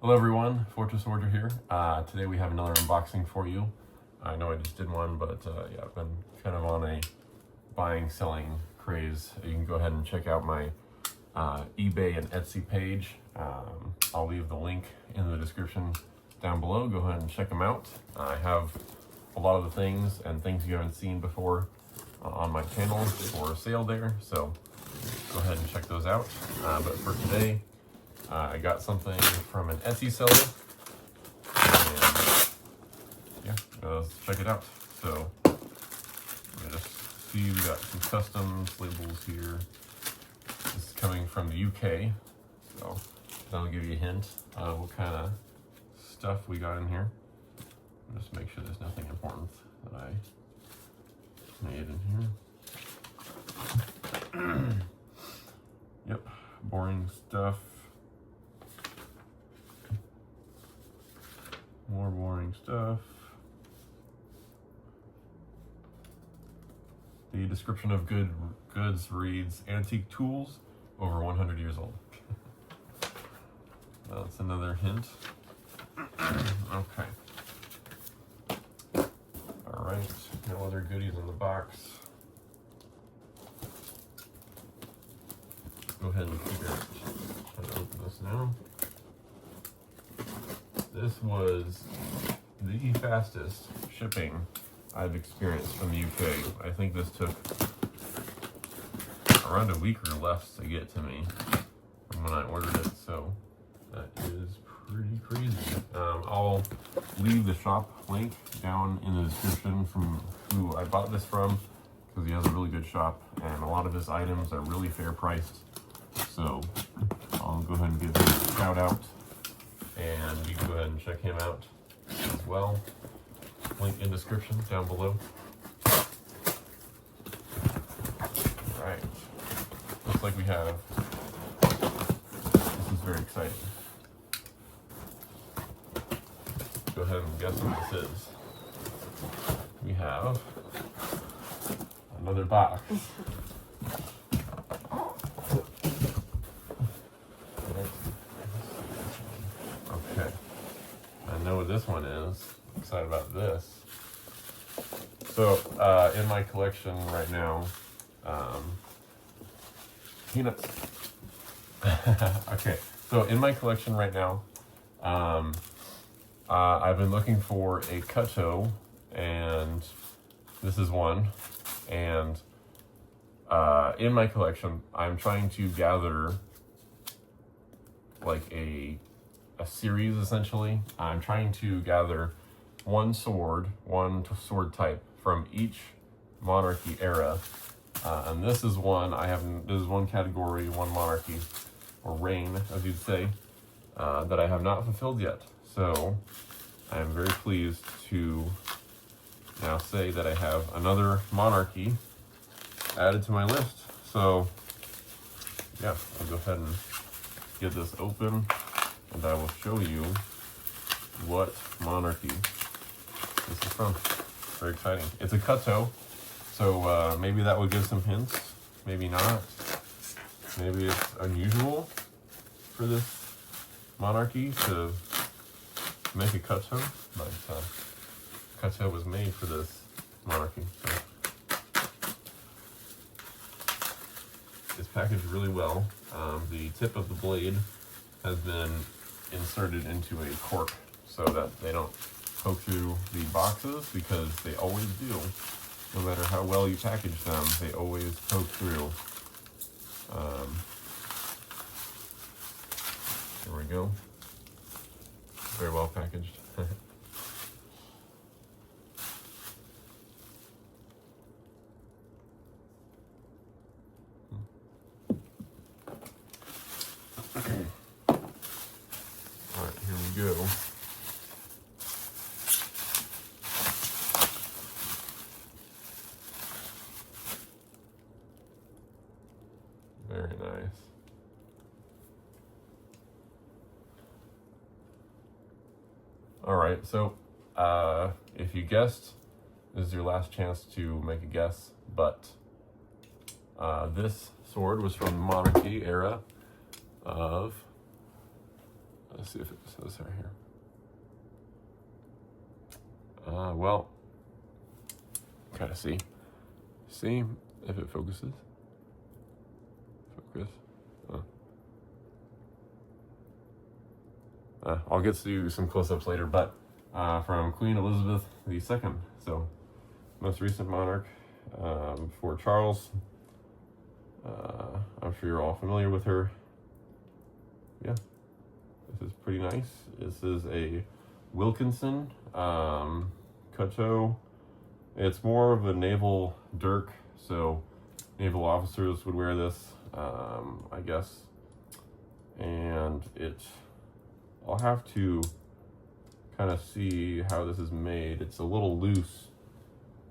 Hello everyone, Fortress Order here. Today we have another unboxing for you. I know I just did one, but yeah, I've been kind of on a buying, selling craze. You can go ahead and check out my eBay and Etsy page. I'll leave the link in the description down below. Go ahead and check them out. I have a lot of the things and things you haven't seen before on my channel for sale there, so go ahead and check those out. But for today, I got something from an Etsy seller, and yeah, let's check it out. So, just see, we got some customs labels here. This is coming from the UK, so that'll give you a hint of what kind of stuff we got in here. Just make sure there's nothing important that I made in here. Yep, boring stuff. More boring stuff. The description of goods reads, antique tools over 100 years old. That's another hint. Okay. Alright, no other goodies in the box. Go ahead and figure out how to open this now. This was the fastest shipping I've experienced from the UK. I think this took around a week or less to get to me from when I ordered it, so that is pretty crazy. I'll leave the shop link down in the description from who I bought this from, because he has a really good shop and a lot of his items are really fair priced. So I'll go ahead and give him a shout out, and you can go ahead and check him out as well. Link in description down below. Alright. Looks like we have, this is very exciting. Go ahead and guess what this is. We have another box. Okay, I know what this one is. I'm excited about this. So, in my collection right now, peanuts. Okay, so in my collection right now, I've been looking for a cuttoe, and this is one. And in my collection, I'm trying to gather like a series, essentially. I'm trying to gather one sword type from each monarchy era, and this is one this is one category, one monarchy, or reign, as you'd say, that I have not fulfilled yet. So I am very pleased to now say that I have another monarchy added to my list. So yeah, I'll go ahead and get this open, and I will show you what monarchy this is from. Very exciting. It's a cuttoe, so maybe that would give some hints, maybe not. Maybe it's unusual for this monarchy to make a cuttoe, but cuttoe was made for this monarchy. So it's packaged really well. The tip of the blade has been inserted into a cork so that they don't poke through the boxes, because they always do. No matter how well you package them, they always poke through. There we go. Very well packaged. Alright, here we go. Very nice. Alright, so if you guessed, this is your last chance to make a guess, but this sword was from the monarchy era of, Let's see if it says right here. Well, kind of see if it focuses. Focus. I'll get to some close-ups later, but from Queen Elizabeth II, so most recent monarch before Charles. I'm sure you're all familiar with her. Yeah, this is pretty nice. This is a Wilkinson cuttoe. It's more of a naval dirk, so naval officers would wear this, I guess. And I'll have to kind of see how this is made. It's a little loose,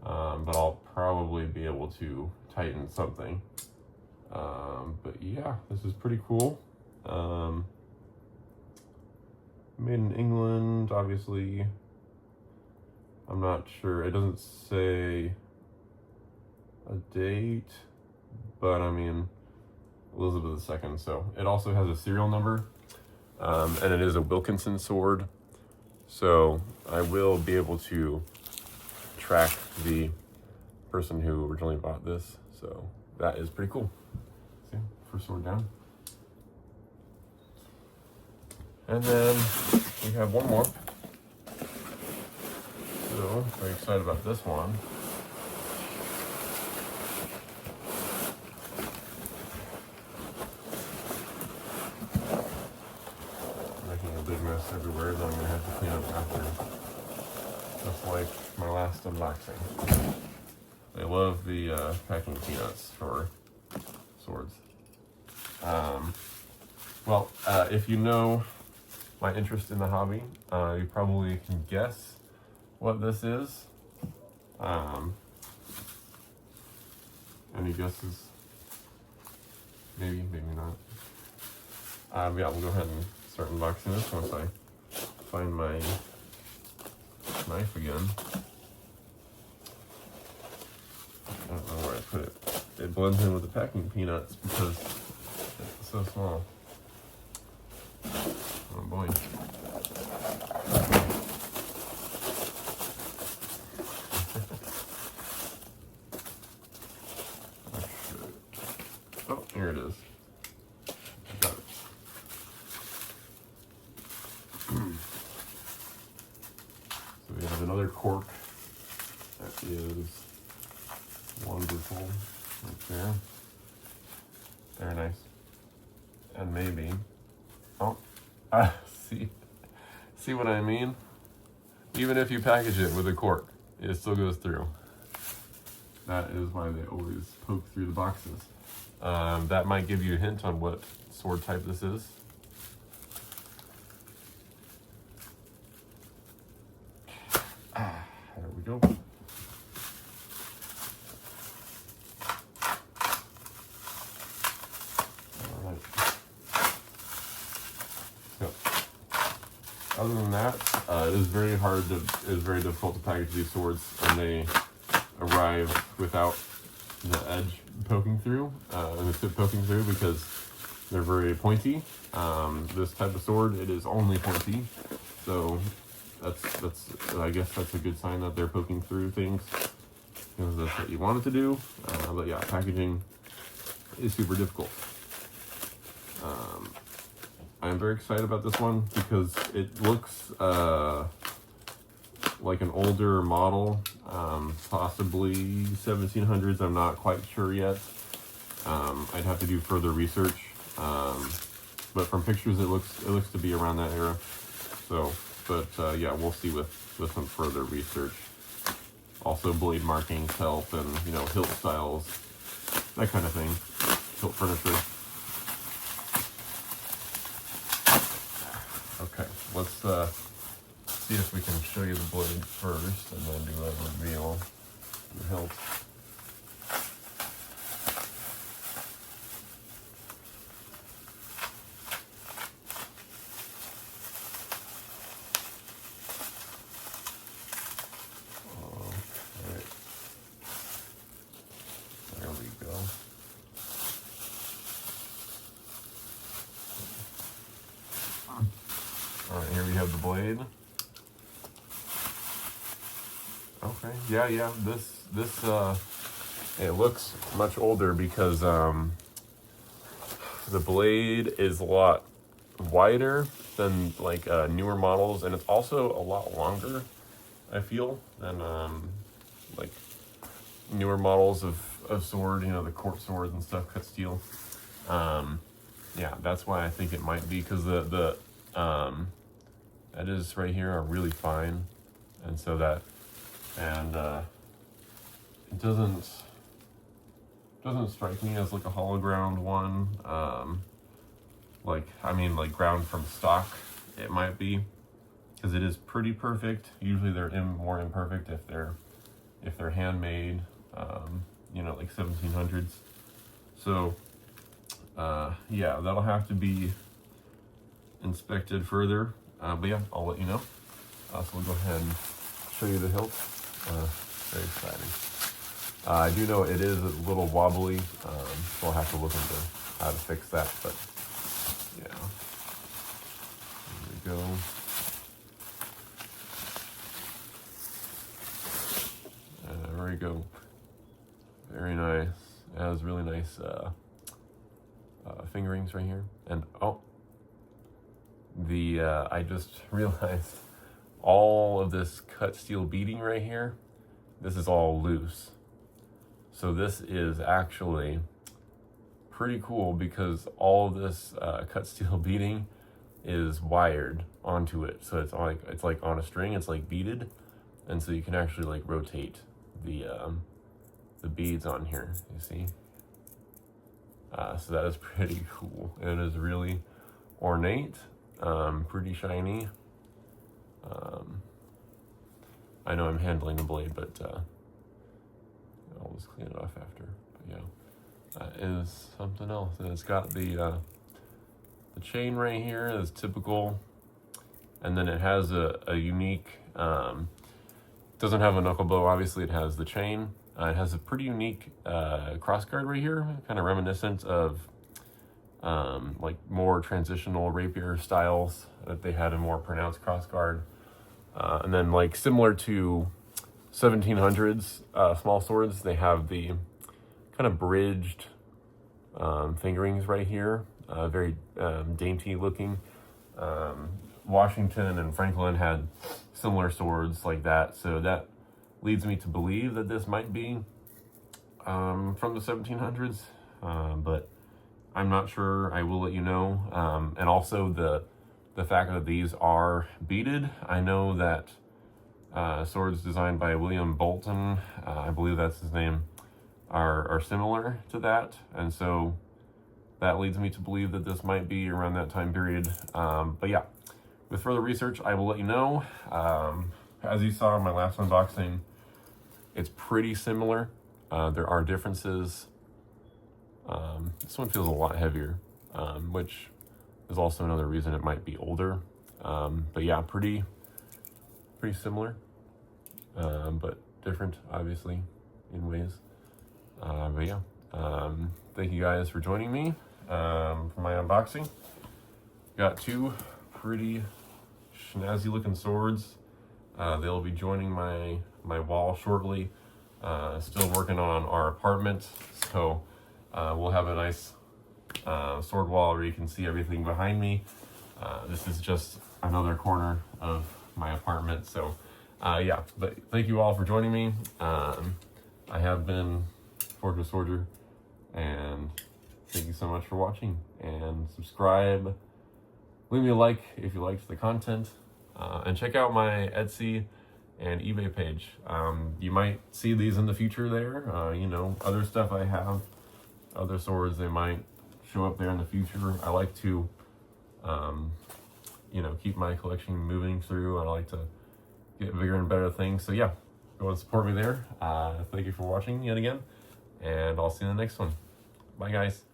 but I'll probably be able to tighten something. But yeah, this is pretty cool. Made in England, obviously. I'm not sure. It doesn't say a date, but I mean, Elizabeth II. So it also has a serial number, and it is a Wilkinson sword. So I will be able to track the person who originally bought this. So that is pretty cool. See, first sword down. And then we have one more. So very excited about this one. Making a big mess everywhere that I'm gonna have to clean up after. Just like my last unboxing. I love the packing peanuts for swords. Well, if you know my interest in the hobby, you probably can guess what this is. Any guesses? Maybe, maybe not. Yeah, we'll go ahead and start unboxing this once I find my knife again. I don't know where I put it. It blends in with the packing peanuts because it's so small. Oh boy. Oh, here it is. Got it. So we have another cork that is wonderful right there. Very nice. And maybe, oh, see what I mean? Even if you package it with a cork, it still goes through. That is why they always poke through the boxes. That might give you a hint on what sword type this is. There we go. All right. So, other than that, it is very difficult to package these swords, and they arrive without the edge poking through, and the tip poking through, because they're very pointy. This type of sword, it is only pointy, so that's I guess that's a good sign that they're poking through things, because that's what you want it to do. But yeah, packaging is super difficult. I'm very excited about this one because it looks like an older model, possibly 1700s. I'm not quite sure yet. I'd have to do further research, but from pictures it looks to be around that era. So, but yeah, we'll see with some further research. Also, blade markings help, and hilt styles, that kind of thing. Hilt furniture. Okay, let's see if we can show you the blade first, and then do a reveal of the hilt. Alright, there we go. All right, here we have the blade. Okay, yeah. This it looks much older because the blade is a lot wider than like newer models, and it's also a lot longer, I feel, than like newer models of sword, you know, the court swords and stuff, cut steel. Yeah, that's why I think it might be, because the edges right here are really fine, and so that, and it doesn't strike me as like a hollow ground one. Like, I mean, like ground from stock, it might be, because it is pretty perfect. Usually they're more imperfect if they're handmade, you know, like 1700s. So yeah, that'll have to be inspected further, but yeah, I'll let you know. So we'll go ahead and show you the hilt. Very exciting. I do know it is a little wobbly, so I'll have to look into how to fix that, but yeah. There we go. There we go. Very nice. It has really nice fingerings right here. And oh, I just realized all of this cut steel beading right here, this is all loose. So this is actually pretty cool, because all of this cut steel beading is wired onto it. So it's like on a string, it's like beaded, and so you can actually like rotate the beads on here, you see. So that is pretty cool. It is really ornate, pretty shiny. I know I'm handling the blade, but I'll just clean it off after. But yeah, that is something else. And it's got the chain right here is typical, and then it has a unique, doesn't have a knuckle bow, obviously. It has the chain. It has a pretty unique crossguard right here, kind of reminiscent of like more transitional rapier styles that they had a more pronounced crossguard. And then, like, similar to 1700s small swords, they have the kind of bridged fingerings right here, very dainty looking. Washington and Franklin had similar swords like that, so that leads me to believe that this might be from the 1700s, but I'm not sure. I will let you know. And also the fact that these are beaded. I know that swords designed by William Boulton, I believe that's his name, are similar to that, and so that leads me to believe that this might be around that time period. But yeah, with further research, I will let you know. As you saw in my last unboxing, it's pretty similar. There are differences. This one feels a lot heavier, which is also another reason it might be older. But yeah, pretty similar, but different, obviously, in ways. But yeah, thank you guys for joining me for my unboxing. Got two pretty snazzy looking swords. They'll be joining my wall shortly. Still working on our apartment, so we'll have a nice sword wall where you can see everything behind me. This is just another corner of my apartment, so yeah, but thank you all for joining me. I have been Forge with Sworder, and thank you so much for watching, and subscribe, leave me a like if you liked the content, and check out my Etsy and eBay page. You might see these in the future there. You know, other stuff I have, other swords, they might show up there in the future. I like to, you know, keep my collection moving through. I like to get bigger and better things. So yeah, go and support me there. Thank you for watching yet again, and I'll see you in the next one. Bye, guys.